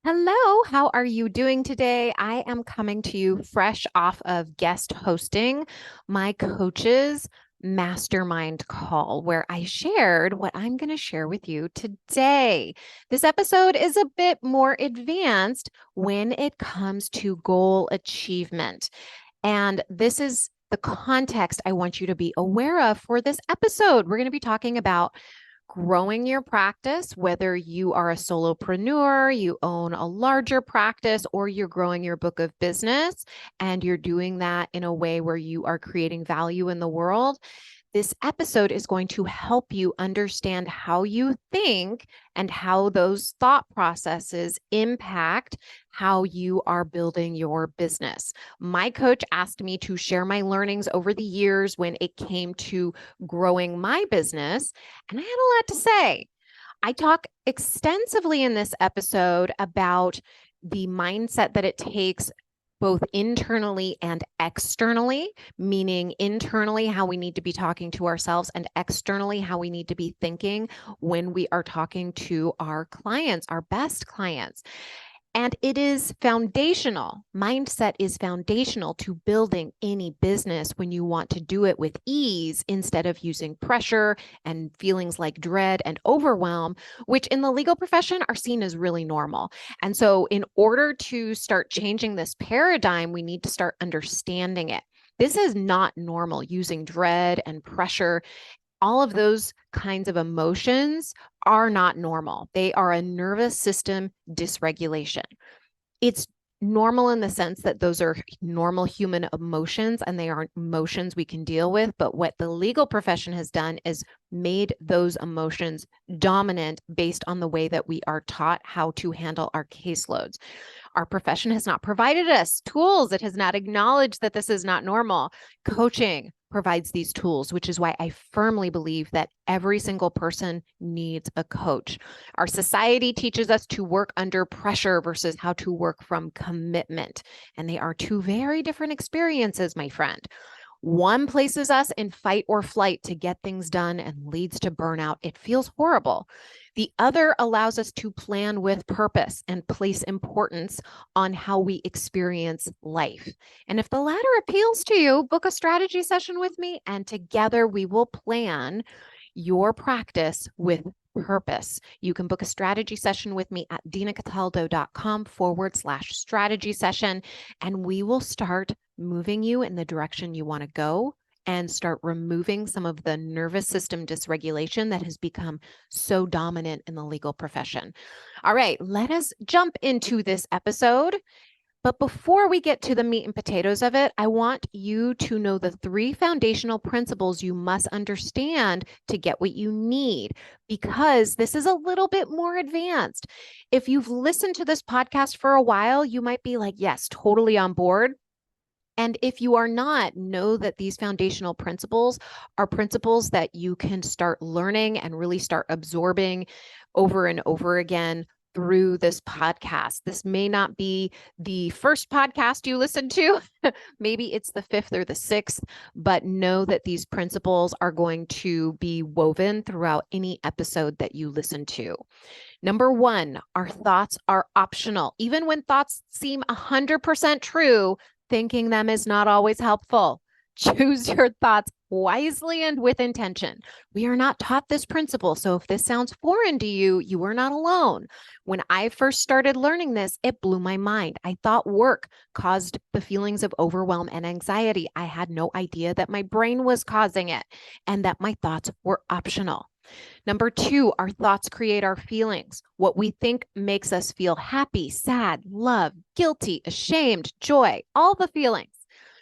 Hello, how are you doing today? I am coming to you fresh off of guest hosting my coach's mastermind call, where I shared what I'm going to share with you today. This episode is a bit more advanced when it comes to goal achievement. And this is the context I want you to be aware of for this episode. We're going to be talking about growing your practice, whether you are a solopreneur, you own a larger practice, or you're growing your book of business and you're doing that in a way where you are creating value in the world. This episode is going to help you understand how you think and how those thought processes impact how you are building your business. My coach asked me to share my learnings over the years when it came to growing my business, and I had a lot to say. I talk extensively in this episode about the mindset that it takes both internally and externally, meaning internally how we need to be talking to ourselves and externally how we need to be thinking when we are talking to our clients, our best clients. And it is foundational. Mindset is foundational to building any business when you want to do it with ease instead of using pressure and feelings like dread and overwhelm, which in the legal profession are seen as really normal. And so, in order to start changing this paradigm, we need to start understanding it. This is not normal using dread and pressure. All of those kinds of emotions are not normal. They are a nervous system dysregulation. It's normal in the sense that those are normal human emotions and they are emotions we can deal with. But what the legal profession has done is made those emotions dominant based on the way that we are taught how to handle our caseloads. Our profession has not provided us tools. It has not acknowledged that this is not normal. Coaching provides these tools, which is why I firmly believe that every single person needs a coach. Our society teaches us to work under pressure versus how to work from commitment. And they are two very different experiences, my friend. One places us in fight or flight to get things done and leads to burnout. It feels horrible. The other allows us to plan with purpose and place importance on how we experience life. And if the latter appeals to you, book a strategy session with me, and together we will plan your practice with purpose. You can book a strategy session with me at dinacataldo.com/strategy session, and we will start moving you in the direction you want to go and start removing some of the nervous system dysregulation that has become so dominant in the legal profession. All right, let us jump into this episode. But before we get to the meat and potatoes of it, I want you to know the 3 foundational principles you must understand to get what you need, because this is a little bit more advanced. If you've listened to this podcast for a while, you might be like, yes, totally on board. And if you are not, know that these foundational principles are principles that you can start learning and really start absorbing over and over again through this podcast. This may not be the first podcast you listen to. Maybe it's the 5th or the 6th, but know that these principles are going to be woven throughout any episode that you listen to. Number 1, our thoughts are optional. Even when thoughts seem 100% true, thinking them is not always helpful. Choose your thoughts wisely and with intention. We are not taught this principle, so if this sounds foreign to you, you are not alone. When I first started learning this, it blew my mind. I thought work caused the feelings of overwhelm and anxiety. I had no idea that my brain was causing it and that my thoughts were optional. Number 2, our thoughts create our feelings. What we think makes us feel happy, sad, love, guilty, ashamed, joy, all the feelings.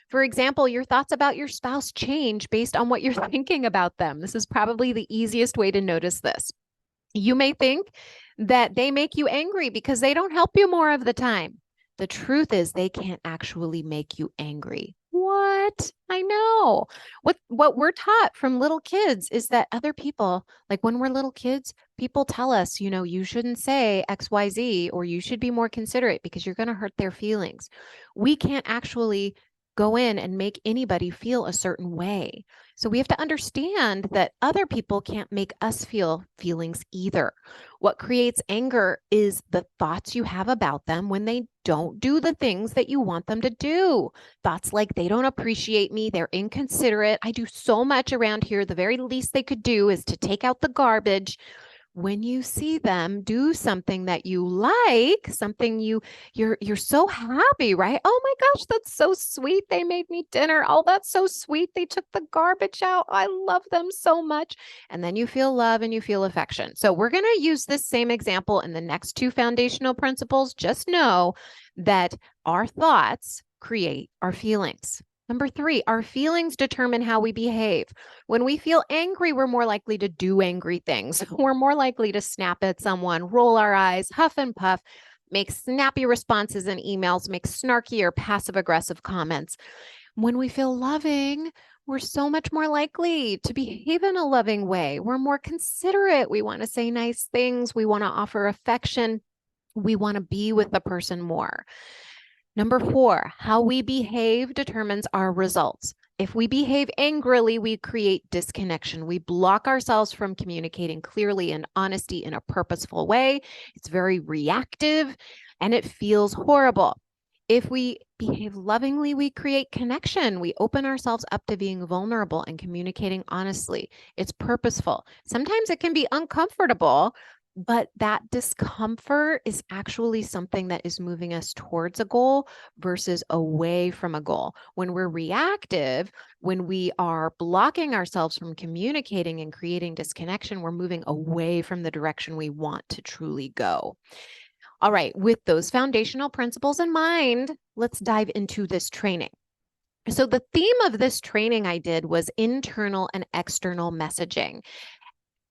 For example, your thoughts about your spouse change based on what you're thinking about them. This is probably the easiest way to notice this. You may think that they make you angry because they don't help you more of the time. The truth is they can't actually make you angry. What? I know. What we're taught from little kids is that other people, like when we're little kids, people tell us, you shouldn't say XYZ or you should be more considerate because you're going to hurt their feelings. We can't actually go in and make anybody feel a certain way. So we have to understand that other people can't make us feel feelings either. What creates anger is the thoughts you have about them when they don't do the things that you want them to do. Thoughts like they don't appreciate me, they're inconsiderate, I do so much around here, the very least they could do is to take out the garbage. When you see them do something that you like, something you're so happy, right? Oh my gosh, that's so sweet. They made me dinner. Oh, that's so sweet. They took the garbage out. I love them so much. And then you feel love and you feel affection. So we're going to use this same example in the next two foundational principles. Just know that our thoughts create our feelings. Number 3, our feelings determine how we behave. When we feel angry, we're more likely to do angry things. We're more likely to snap at someone, roll our eyes, huff and puff, make snappy responses in emails, make snarky or passive aggressive comments. When we feel loving, we're so much more likely to behave in a loving way. We're more considerate. We want to say nice things. We want to offer affection. We want to be with the person more. Number 4, how we behave determines our results. If we behave angrily, we create disconnection. We block ourselves from communicating clearly and honesty in a purposeful way. It's very reactive and it feels horrible. If we behave lovingly, we create connection. We open ourselves up to being vulnerable and communicating honestly. It's purposeful. Sometimes it can be uncomfortable, but that discomfort is actually something that is moving us towards a goal versus away from a goal. When we're reactive, when we are blocking ourselves from communicating and creating disconnection, we're moving away from the direction we want to truly go. All right, with those foundational principles in mind, let's dive into this training. So the theme of this training I did was internal and external messaging.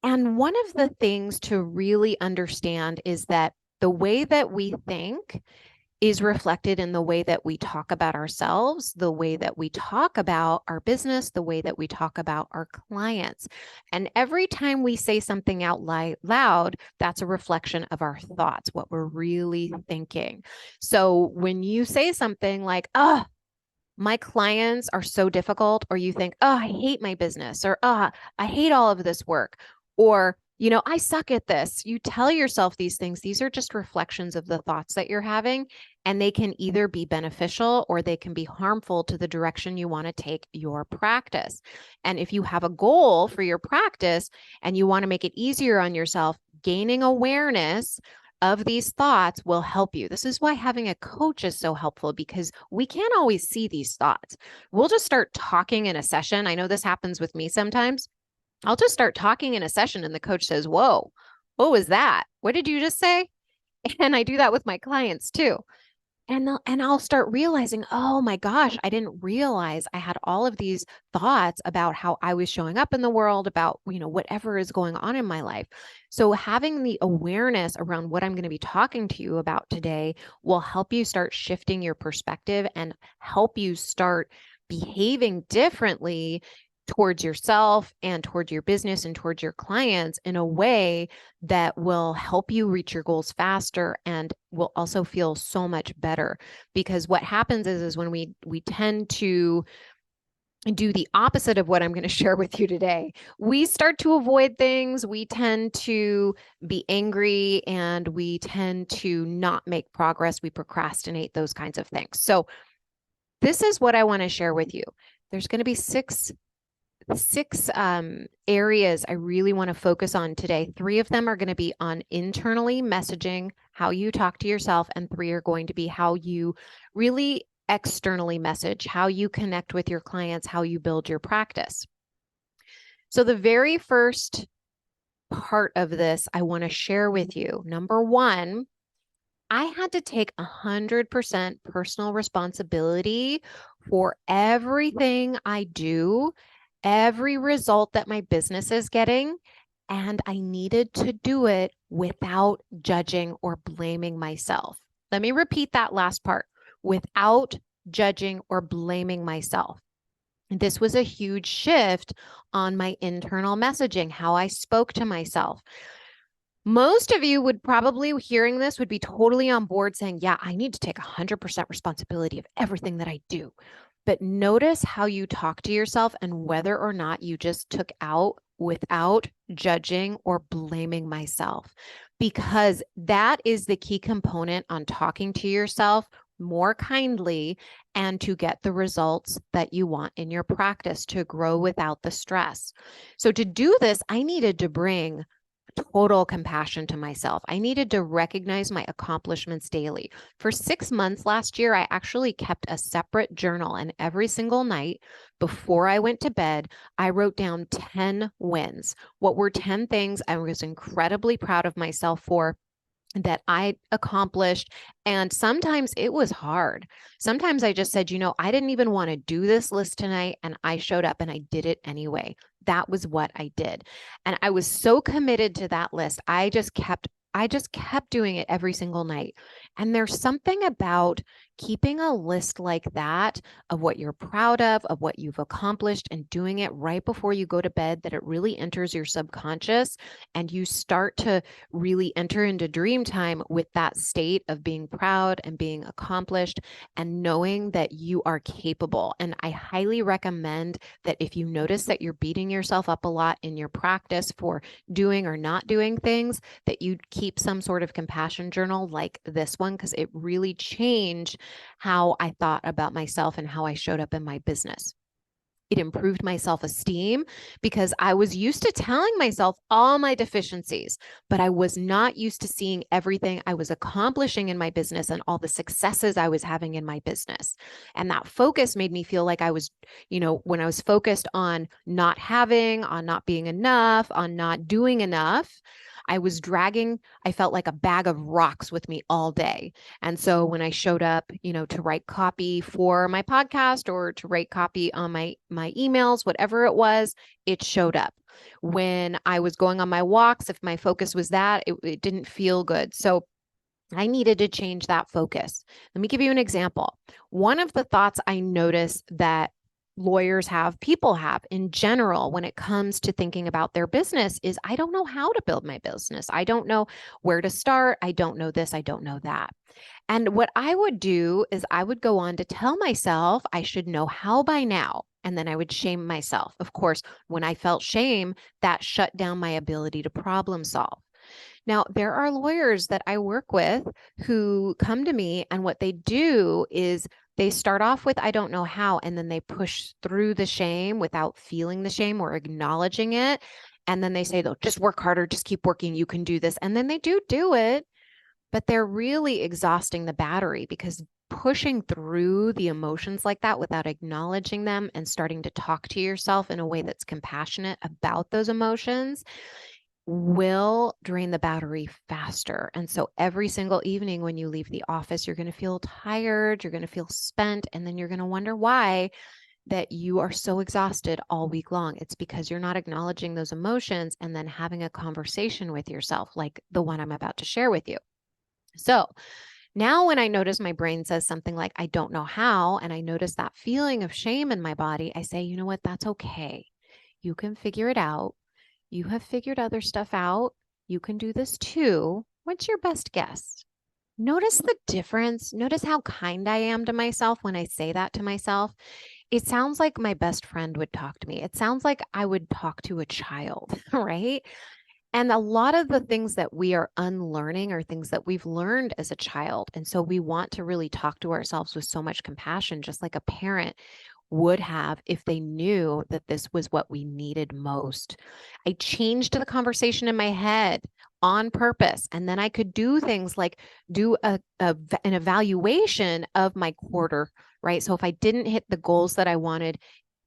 And one of the things to really understand is that the way that we think is reflected in the way that we talk about ourselves, the way that we talk about our business, the way that we talk about our clients. And every time we say something out loud, that's a reflection of our thoughts, what we're really thinking. So when you say something like, oh, my clients are so difficult, or you think, oh, I hate my business, or I hate all of this work, or, I suck at this. You tell yourself these things. These are just reflections of the thoughts that you're having, and they can either be beneficial or they can be harmful to the direction you want to take your practice. And if you have a goal for your practice and you want to make it easier on yourself, gaining awareness of these thoughts will help you. This is why having a coach is so helpful, because we can't always see these thoughts. We'll just start talking in a session. I know this happens with me sometimes. I'll just start talking in a session and the coach says, whoa, what was that? What did you just say? And I do that with my clients too. And I'll start realizing, oh my gosh, I didn't realize I had all of these thoughts about how I was showing up in the world, about, whatever is going on in my life. So having the awareness around what I'm going to be talking to you about today will help you start shifting your perspective and help you start behaving differently towards yourself and towards your business and towards your clients in a way that will help you reach your goals faster and will also feel so much better. Because what happens is when we tend to do the opposite of what I'm going to share with you today, we start to avoid things, we tend to be angry, and we tend to not make progress, we procrastinate, those kinds of things. So this is what I want to share with you. There's going to be six areas I really want to focus on today. 3 of them are going to be on internally messaging, how you talk to yourself, and 3 are going to be how you really externally message, how you connect with your clients, how you build your practice. So the very first part of this I want to share with you, number 1, I had to take 100% personal responsibility for everything I do, every result that my business is getting, and I needed to do it without judging or blaming myself. Let me repeat that last part, without judging or blaming myself. This was a huge shift on my internal messaging, how I spoke to myself. Most of you would probably, hearing this, would be totally on board saying, yeah, I need to take 100% responsibility of everything that I do. but notice how you talk to yourself and whether or not you just took out without judging or blaming myself, because that is the key component on talking to yourself more kindly and to get the results that you want in your practice to grow without the stress. So to do this, I needed to bring total compassion to myself. I needed to recognize my accomplishments daily. For 6 months last year, I actually kept a separate journal, and every single night before I went to bed, I wrote down 10 wins. What were 10 things I was incredibly proud of myself for that I accomplished. And sometimes it was hard. Sometimes I just said, I didn't even want to do this list tonight. And I showed up and I did it anyway. That was what I did. And I was so committed to that list. I just kept doing it every single night. And there's something about keeping a list like that of what you're proud of what you've accomplished, and doing it right before you go to bed, that it really enters your subconscious and you start to really enter into dream time with that state of being proud and being accomplished and knowing that you are capable. And I highly recommend that if you notice that you're beating yourself up a lot in your practice for doing or not doing things, that you keep some sort of compassion journal like this one, because it really changed how I thought about myself and how I showed up in my business. It improved my self-esteem because I was used to telling myself all my deficiencies, but I was not used to seeing everything I was accomplishing in my business and all the successes I was having in my business. And that focus made me feel like I was, when I was focused on not having, on not being enough, on not doing enough, I felt like a bag of rocks with me all day. And so when I showed up, to write copy for my podcast or to write copy on my emails, whatever it was, it showed up. When I was going on my walks, if my focus was that, it didn't feel good. So I needed to change that focus. Let me give you an example. One of the thoughts I notice that lawyers have, people have in general, when it comes to thinking about their business is, I don't know how to build my business. I don't know where to start. I don't know this. I don't know that. And what I would do is I would go on to tell myself I should know how by now. And then I would shame myself. Of course, when I felt shame, that shut down my ability to problem solve. Now, there are lawyers that I work with who come to me, and what they do is they start off with, I don't know how, and then they push through the shame without feeling the shame or acknowledging it. And then they say, they'll just work harder, just keep working, you can do this. And then they do it, but they're really exhausting the battery, because pushing through the emotions like that without acknowledging them and starting to talk to yourself in a way that's compassionate about those emotions will drain the battery faster. And so every single evening when you leave the office, you're going to feel tired, you're going to feel spent, and then you're going to wonder why that you are so exhausted all week long. It's because you're not acknowledging those emotions and then having a conversation with yourself, like the one I'm about to share with you. So now when I notice my brain says something like, I don't know how, and I notice that feeling of shame in my body, I say, you know what, that's okay. You can figure it out. You have figured other stuff out. You can do this too. What's your best guess? Notice the difference. Notice how kind I am to myself when I say that to myself. It sounds like my best friend would talk to me. It sounds like I would talk to a child, right? And a lot of the things that we are unlearning are things that we've learned as a child. And so we want to really talk to ourselves with so much compassion, just like a parent would have if they knew that this was what we needed most. I changed the conversation in my head on purpose. And then I could do things like do an evaluation of my quarter, right? So if I didn't hit the goals that I wanted,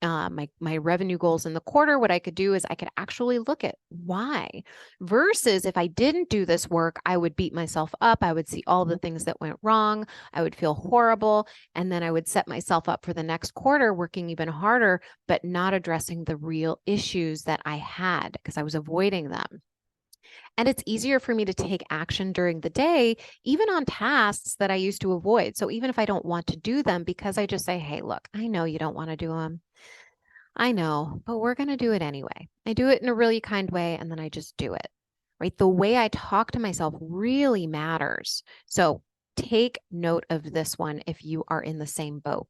my revenue goals in the quarter, what I could do is I could actually look at why, versus if I didn't do this work, I would beat myself up. I would see all the things that went wrong. I would feel horrible. And then I would set myself up for the next quarter working even harder, but not addressing the real issues that I had because I was avoiding them. And it's easier for me to take action during the day, even on tasks that I used to avoid. So even if I don't want to do them, because I just say, hey, look, I know you don't want to do them. I know, but we're going to do it anyway. I do it in a really kind way, and then I just do it, right? The way I talk to myself really matters. So take note of this one if you are in the same boat.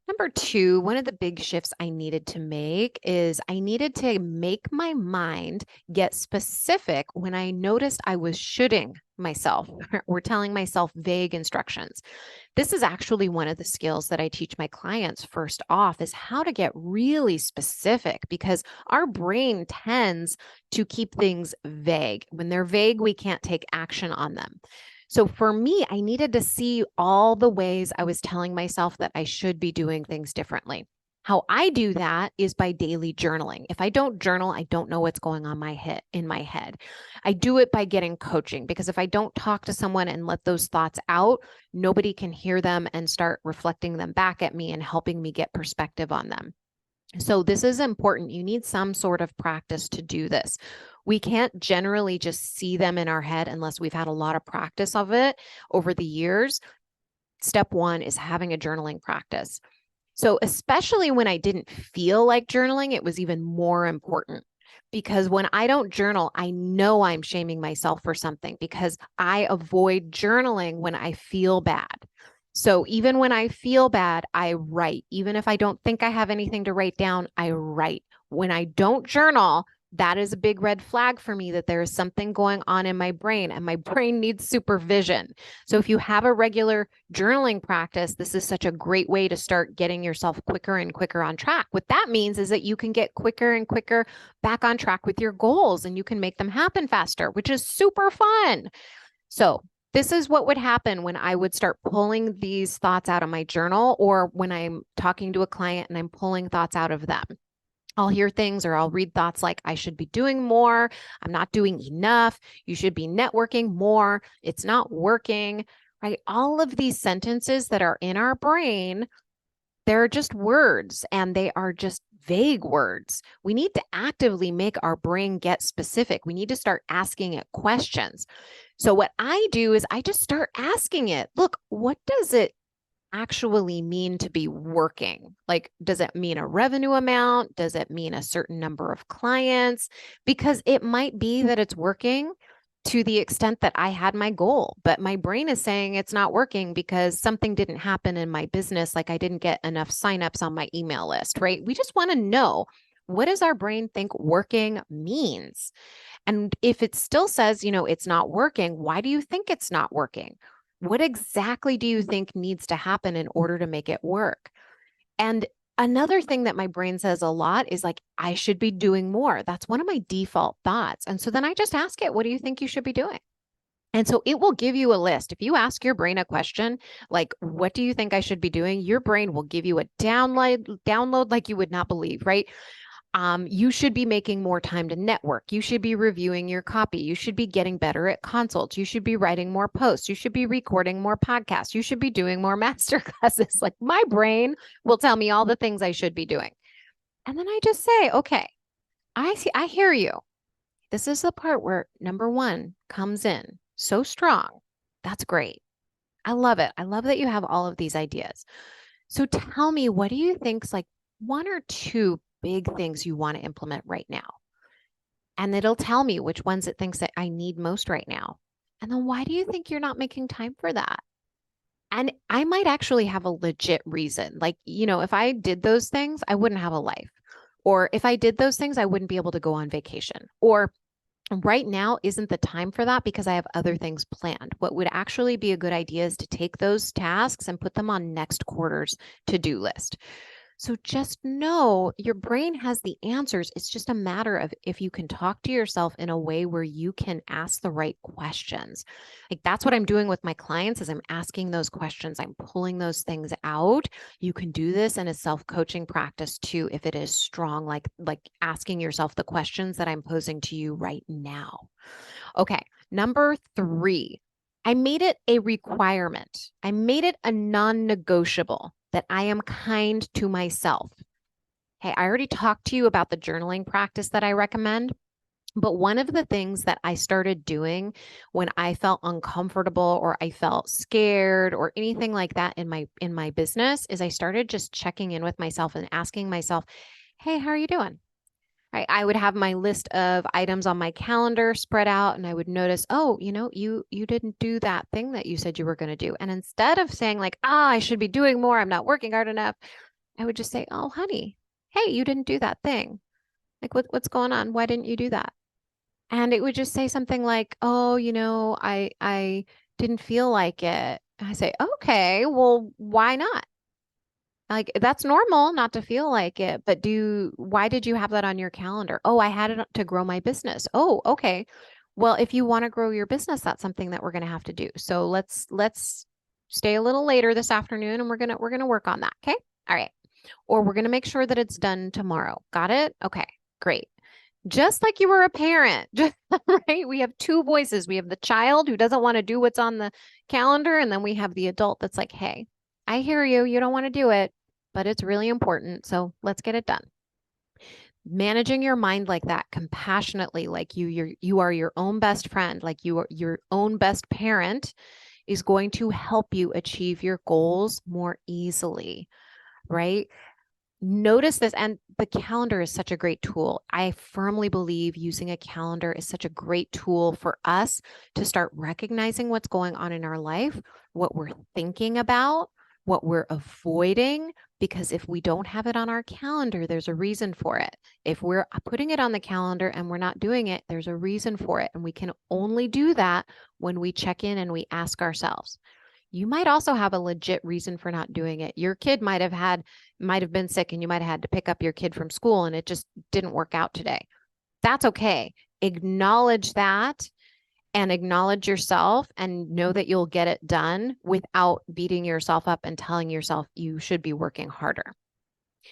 Number two, one of the big shifts I needed to make is I needed to make my mind get specific when I noticed I was shoulding myself or telling myself vague instructions. This is actually one of the skills that I teach my clients first off is how to get really specific because our brain tends to keep things vague. When they're vague, we can't take action on them. So for me, I needed to see all the ways I was telling myself that I should be doing things differently. How I do that is by daily journaling. If I don't journal, I don't know what's going on in my head. I do it by getting coaching because if I don't talk to someone and let those thoughts out, nobody can hear them and start reflecting them back at me and helping me get perspective on them. So this is important. You need some sort of practice to do this. We can't generally just see them in our head unless we've had a lot of practice of it over the years. Step one is having a journaling practice. So especially when I didn't feel like journaling, it was even more important because when I don't journal, I know I'm shaming myself for something because I avoid journaling when I feel bad. So even when I feel bad, I write. Even if I don't think I have anything to write down, I write. When I don't journal, that is a big red flag for me that there is something going on in my brain and my brain needs supervision. So if you have a regular journaling practice, this is such a great way to start getting yourself quicker and quicker on track. What that means is that you can get quicker and quicker back on track with your goals and you can make them happen faster, which is super fun. So this is what would happen when I would start pulling these thoughts out of my journal or when I'm talking to a client and I'm pulling thoughts out of them. I'll hear things or I'll read thoughts like, I should be doing more. I'm not doing enough. You should be networking more. It's not working, right? All of these sentences that are in our brain, they're just words and they are just vague words. We need to actively make our brain get specific. We need to start asking it questions. So what I do is I just start asking it, look, what does it actually mean to be working? Like, does it mean a revenue amount? Does it mean a certain number of clients? Because it might be that it's working to the extent that I had my goal, but my brain is saying it's not working because something didn't happen in my business. Like I didn't get enough signups on my email list, right? We just want to know, what does our brain think working means? And if it still says, it's not working, why do you think it's not working? What exactly do you think needs to happen in order to make it work? And another thing that my brain says a lot is like, I should be doing more. That's one of my default thoughts. And so then I just ask it, what do you think you should be doing? And so it will give you a list. If you ask your brain a question, like, what do you think I should be doing? Your brain will give you a download like you would not believe, right? You should be making more time to network. You should be reviewing your copy. You should be getting better at consults. You should be writing more posts. You should be recording more podcasts. You should be doing more master classes. Like my brain will tell me all the things I should be doing. And then I just say, okay, I hear you. This is the part where number one comes in so strong. That's great. I love it. I love that you have all of these ideas. So tell me, what do you think's like one or two big things you want to implement right now? And it'll tell me which ones it thinks that I need most right now. And then why do you think you're not making time for that? And I might actually have a legit reason. Like, if I did those things, I wouldn't have a life. Or if I did those things, I wouldn't be able to go on vacation. Or right now isn't the time for that because I have other things planned. What would actually be a good idea is to take those tasks and put them on next quarter's to-do list. So just know your brain has the answers. It's just a matter of if you can talk to yourself in a way where you can ask the right questions. Like that's what I'm doing with my clients is I'm asking those questions. I'm pulling those things out. You can do this in a self-coaching practice too if it is strong, like asking yourself the questions that I'm posing to you right now. Okay, number 3. I made it a requirement. I made it a non-negotiable that I am kind to myself. Hey, I already talked to you about the journaling practice that I recommend, but one of the things that I started doing when I felt uncomfortable or I felt scared or anything like that in my business is I started just checking in with myself and asking myself, "Hey, how are you doing?" I would have my list of items on my calendar spread out and I would notice, oh, you didn't do that thing that you said you were going to do. And instead of saying like, I should be doing more, I'm not working hard enough, I would just say, oh, honey, hey, you didn't do that thing. Like, what's going on? Why didn't you do that? And it would just say something like, oh, I didn't feel like it. I say, okay, well, why not? Like that's normal not to feel like it, but why did you have that on your calendar? Oh, I had it to grow my business. Oh, okay. Well, if you want to grow your business, that's something that we're going to have to do. So let's stay a little later this afternoon and we're going to work on that, okay? All right. Or we're going to make sure that it's done tomorrow. Got it? Okay. Great. Just like you were a parent, just right? We have two voices. We have the child who doesn't want to do what's on the calendar, and then we have the adult that's like, hey, I hear you. You don't want to do it, but it's really important. So let's get it done. Managing your mind like that, compassionately, like you are your own best friend, like you are your own best parent, is going to help you achieve your goals more easily, right? Notice this, and the calendar is such a great tool. I firmly believe using a calendar is such a great tool for us to start recognizing what's going on in our life, what we're thinking about, what we're avoiding, because if we don't have it on our calendar, there's a reason for it. If we're putting it on the calendar and we're not doing it, there's a reason for it. And we can only do that when we check in and we ask ourselves. You might also have a legit reason for not doing it. Your kid might have been sick and you might have had to pick up your kid from school and it just didn't work out today. That's okay. Acknowledge that and acknowledge yourself and know that you'll get it done without beating yourself up and telling yourself you should be working harder.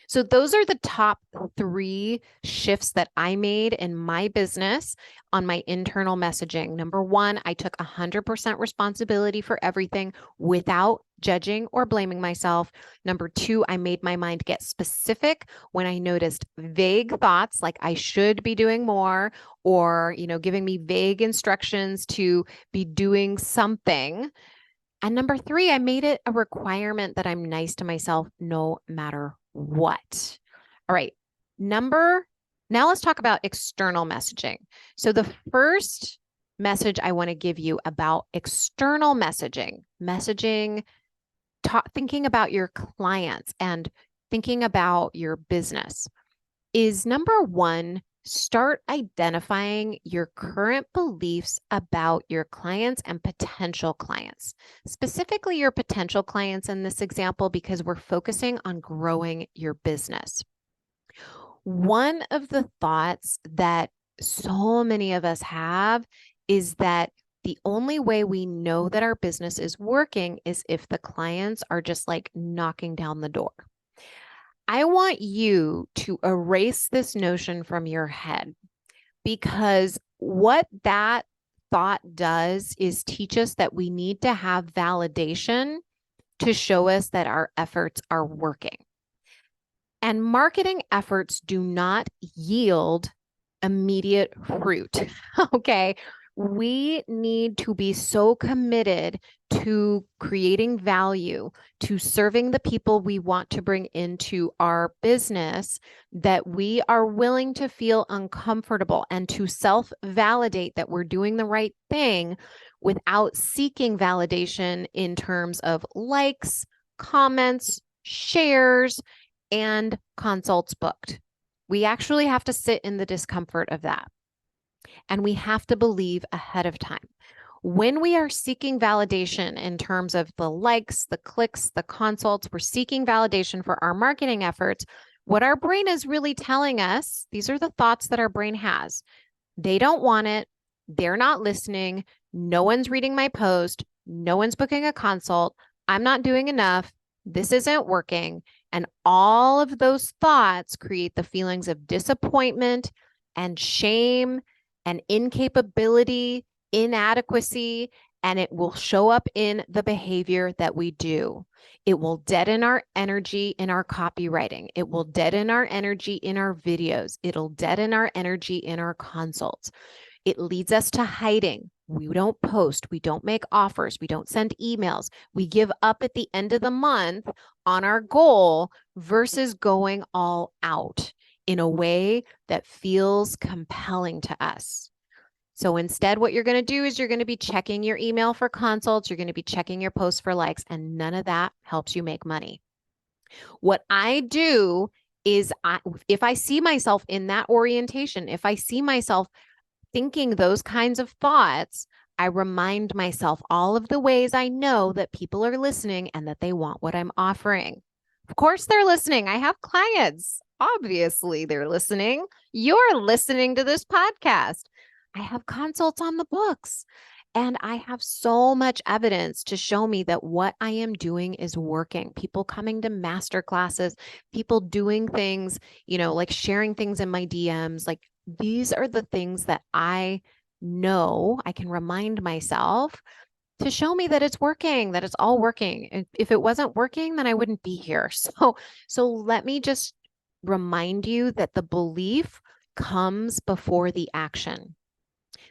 So those are the top 3 shifts that I made in my business on my internal messaging. Number 1, I took 100% responsibility for everything without judging or blaming myself. Number 2, I made my mind get specific when I noticed vague thoughts like I should be doing more or, giving me vague instructions to be doing something. And number 3, I made it a requirement that I'm nice to myself no matter what. All right. Now let's talk about external messaging. So the first message I want to give you about external messaging, thinking about your clients and thinking about your business is number 1, start identifying your current beliefs about your clients and potential clients, specifically your potential clients in this example, because we're focusing on growing your business. One of the thoughts that so many of us have is that the only way we know that our business is working is if the clients are just like knocking down the door. I want you to erase this notion from your head, because what that thought does is teach us that we need to have validation to show us that our efforts are working. And marketing efforts do not yield immediate fruit. Okay. We need to be so committed to creating value, to serving the people we want to bring into our business, that we are willing to feel uncomfortable and to self-validate that we're doing the right thing without seeking validation in terms of likes, comments, shares, and consults booked. We actually have to sit in the discomfort of that. And we have to believe ahead of time. When we are seeking validation in terms of the likes, the clicks, the consults, we're seeking validation for our marketing efforts. What our brain is really telling us, these are the thoughts that our brain has. They don't want it. They're not listening. No one's reading my post. No one's booking a consult. I'm not doing enough. This isn't working. And all of those thoughts create the feelings of disappointment and shame and incapability, inadequacy, and it will show up in the behavior that we do. It will deaden our energy in our copywriting. It will deaden our energy in our videos. It'll deaden our energy in our consults. It leads us to hiding. We don't post. We don't make offers. We don't send emails. We give up at the end of the month on our goal versus going all out in a way that feels compelling to us. So instead, what you're going to do is you're going to be checking your email for consults. You're going to be checking your posts for likes, and none of that helps you make money. What I do is if I see myself in that orientation, if I see myself thinking those kinds of thoughts, I remind myself all of the ways I know that people are listening and that they want what I'm offering. Of course, they're listening. I have clients. Obviously, they're listening. You're listening to this podcast. I have consults on the books. And I have so much evidence to show me that what I am doing is working. People coming to master classes, people doing things, like sharing things in my DMs. Like these are the things that I know I can remind myself to show me that it's working, that it's all working. And if it wasn't working, then I wouldn't be here. So let me just remind you that the belief comes before the action.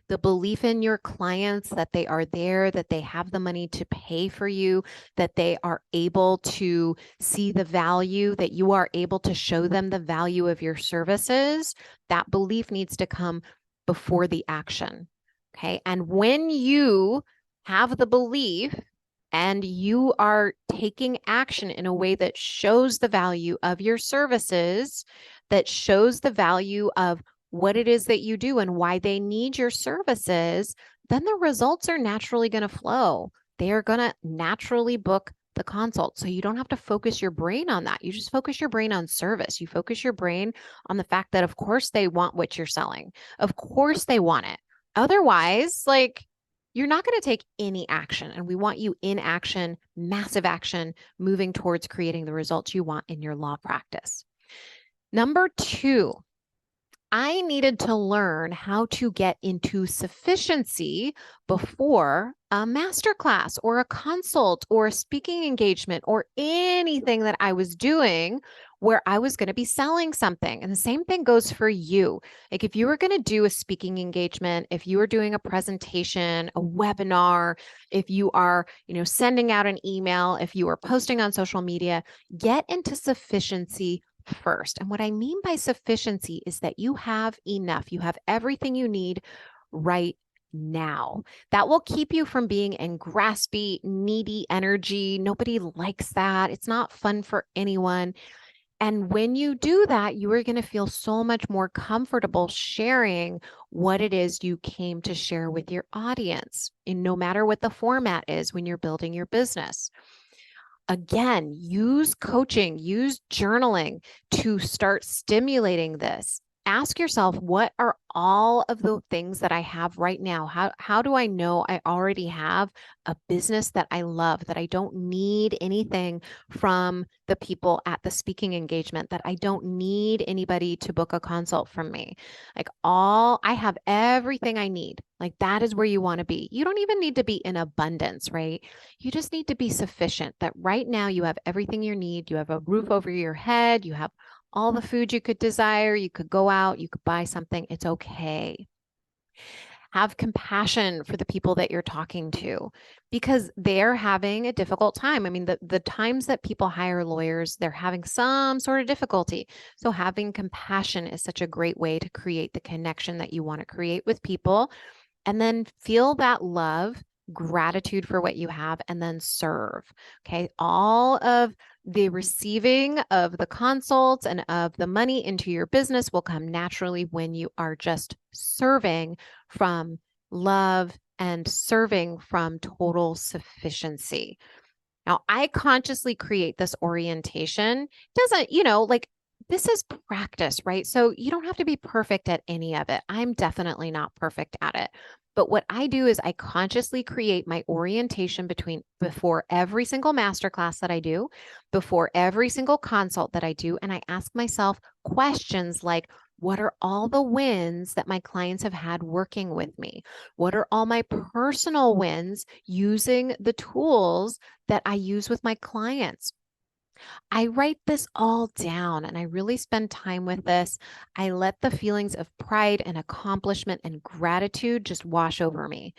The belief in your clients that they are there, that they have the money to pay for you, that they are able to see the value, that you are able to show them the value of your services, that belief needs to come before the action. Okay. And when you have the belief and you are taking action in a way that shows the value of your services, that shows the value of what it is that you do and why they need your services, then the results are naturally going to flow. They are going to naturally book the consult. So you don't have to focus your brain on that. You just focus your brain on service. You focus your brain on the fact that, of course, they want what you're selling. Of course, they want it. Otherwise, you're not going to take any action. And we want you in action, massive action, moving towards creating the results you want in your law practice. Number 2, I needed to learn how to get into sufficiency before a masterclass or a consult or a speaking engagement or anything that I was doing where I was going to be selling something. And the same thing goes for you. Like if you were going to do a speaking engagement, if you were doing a presentation, a webinar, if you are, sending out an email, if you are posting on social media, get into sufficiency first. And what I mean by sufficiency is that you have enough. You have everything you need right now. That will keep you from being in graspy, needy energy. Nobody likes that. It's not fun for anyone. And when you do that, you are going to feel so much more comfortable sharing what it is you came to share with your audience, and no matter what the format is when you're building your business. Again, use coaching, use journaling to start stimulating this. Ask yourself, what are all of the things that I have right now? How do I know I already have a business that I love, that I don't need anything from the people at the speaking engagement, that I don't need anybody to book a consult from me? I have everything I need. That is where you want to be. You don't even need to be in abundance, right? You just need to be sufficient, that right now you have everything you need. You have a roof over your head. You have all the food you could desire. You could go out, you could buy something. It's okay. Have compassion for the people that you're talking to because they're having a difficult time. I mean, the times that people hire lawyers, they're having some sort of difficulty. So having compassion is such a great way to create the connection that you want to create with people. And then feel that love, gratitude for what you have, and then serve. Okay. All of the receiving of the consults and of the money into your business will come naturally when you are just serving from love and serving from total sufficiency. Now, I consciously create this orientation. Doesn't, this is practice, right? So you don't have to be perfect at any of it. I'm definitely not perfect at it. But what I do is I consciously create my orientation before every single masterclass that I do, before every single consult that I do, and I ask myself questions like, what are all the wins that my clients have had working with me? What are all my personal wins using the tools that I use with my clients? I write this all down and I really spend time with this. I let the feelings of pride and accomplishment and gratitude just wash over me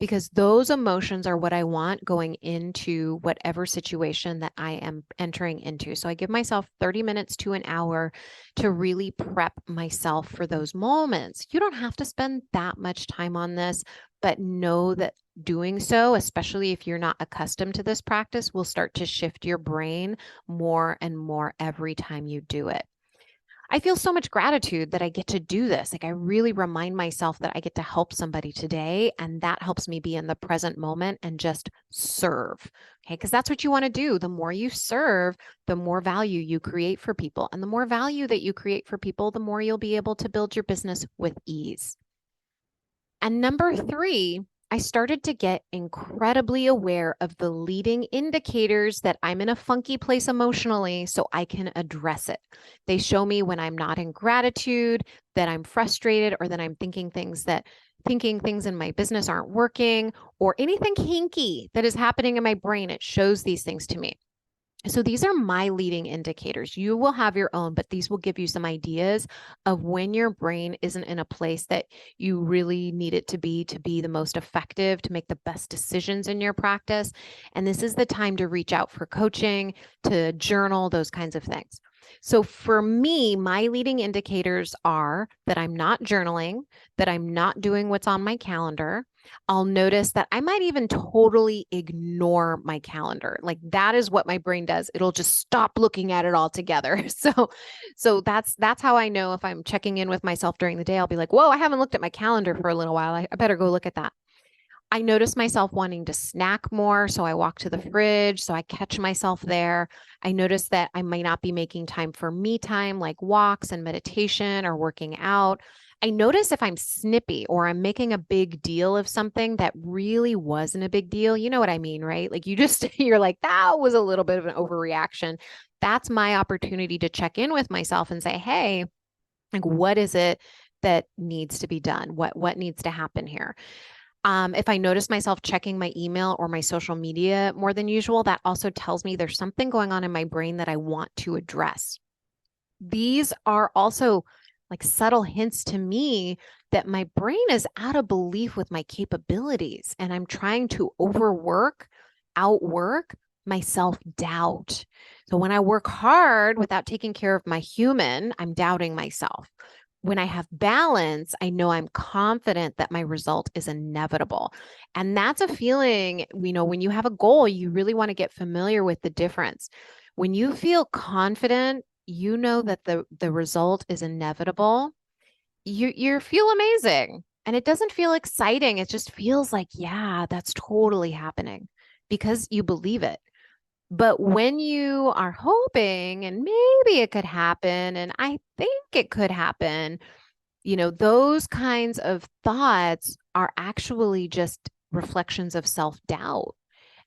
because those emotions are what I want going into whatever situation that I am entering into. So I give myself 30 minutes to an hour to really prep myself for those moments. You don't have to spend that much time on this, but know that doing so, especially if you're not accustomed to this practice, will start to shift your brain more and more every time you do it. I feel so much gratitude that I get to do this. Like, I really remind myself that I get to help somebody today, and that helps me be in the present moment and just serve. Okay. Because that's what you want to do. The more you serve, the more value you create for people. And the more value that you create for people, the more you'll be able to build your business with ease. And number three, I started to get incredibly aware of the leading indicators that I'm in a funky place emotionally so I can address it. They show me when I'm not in gratitude, that I'm frustrated, or that I'm thinking things in my business aren't working, or anything kinky that is happening in my brain. It shows these things to me. So these are my leading indicators. You will have your own, but these will give you some ideas of when your brain isn't in a place that you really need it to be the most effective, to make the best decisions in your practice. And this is the time to reach out for coaching, to journal, those kinds of things. So for me, my leading indicators are that I'm not journaling, that I'm not doing what's on my calendar. I'll notice that I might even totally ignore my calendar. Like, that is what my brain does. It'll just stop looking at it altogether. So that's how I know if I'm checking in with myself during the day. I'll be like, whoa, I haven't looked at my calendar for a little while. I better go look at that. I notice myself wanting to snack more. So I walk to the fridge. So I catch myself there. I notice that I might not be making time for me time, like walks and meditation or working out. I notice if I'm snippy or I'm making a big deal of something that really wasn't a big deal. You know what I mean, right? Like, you're like, that was a little bit of an overreaction. That's my opportunity to check in with myself and say, hey, like, what is it that needs to be done? What needs to happen here? If I notice myself checking my email or my social media more than usual, that also tells me there's something going on in my brain that I want to address. These are also like subtle hints to me that my brain is out of belief with my capabilities, and I'm trying to outwork my self-doubt. So when I work hard without taking care of my human, I'm doubting myself. When I have balance, I know I'm confident that my result is inevitable. And that's a feeling, when you have a goal, you really want to get familiar with the difference. When you feel confident, you know that the result is inevitable. You feel amazing. And it doesn't feel exciting. It just feels like, yeah, that's totally happening because you believe it. But when you are hoping and maybe it could happen, and I think it could happen, those kinds of thoughts are actually just reflections of self-doubt.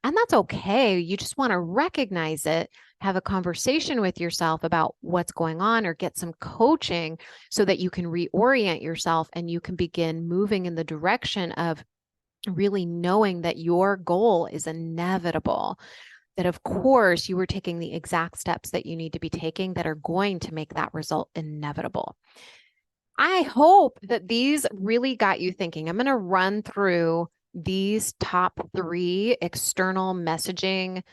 And that's okay. You just want to recognize it, have a conversation with yourself about what's going on, or get some coaching so that you can reorient yourself and you can begin moving in the direction of really knowing that your goal is inevitable. That, of course, you were taking the exact steps that you need to be taking that are going to make that result inevitable. I hope that these really got you thinking. I'm going to run through these top 3 external messaging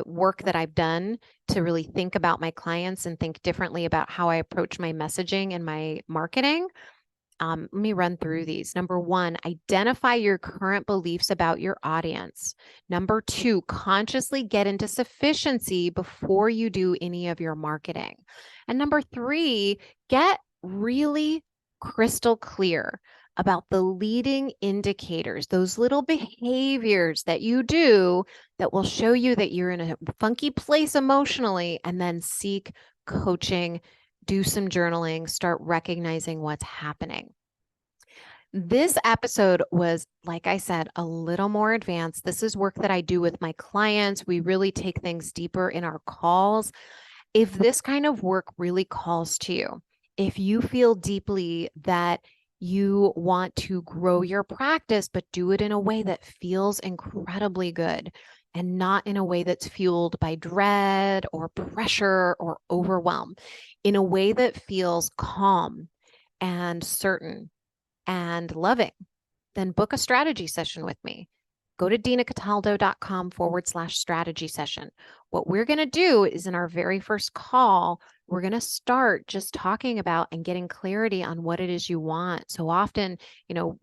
work that I've done to really think about my clients and think differently about how I approach my messaging and my marketing. Let me run through these. Number 1, identify your current beliefs about your audience. Number 2, consciously get into sufficiency before you do any of your marketing. And number 3, get really crystal clear about the leading indicators, those little behaviors that you do that will show you that you're in a funky place emotionally, and then seek coaching, do some journaling, start recognizing what's happening. This episode was, like I said, a little more advanced. This is work that I do with my clients. We really take things deeper in our calls. If this kind of work really calls to you, if you feel deeply that you want to grow your practice, but do it in a way that feels incredibly good and not in a way that's fueled by dread or pressure or overwhelm, in a way that feels calm and certain and loving, then book a strategy session with me. Go to dinacataldo.com/strategy session. What we're going to do is in our very first call, we're going to start just talking about and getting clarity on what it is you want. So often,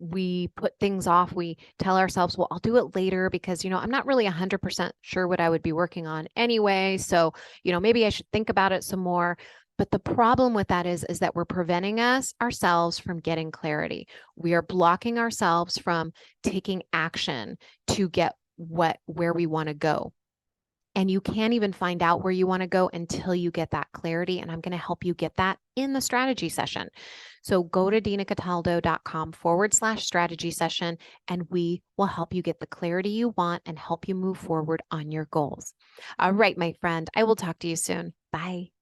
we put things off. We tell ourselves, well, I'll do it later because, I'm not really 100% sure what I would be working on anyway. So, maybe I should think about it some more. But the problem with that is that we're preventing ourselves from getting clarity. We are blocking ourselves from taking action to get where we want to go. And you can't even find out where you want to go until you get that clarity. And I'm going to help you get that in the strategy session. So go to dinacataldo.com/strategy session, and we will help you get the clarity you want and help you move forward on your goals. All right, my friend, I will talk to you soon. Bye.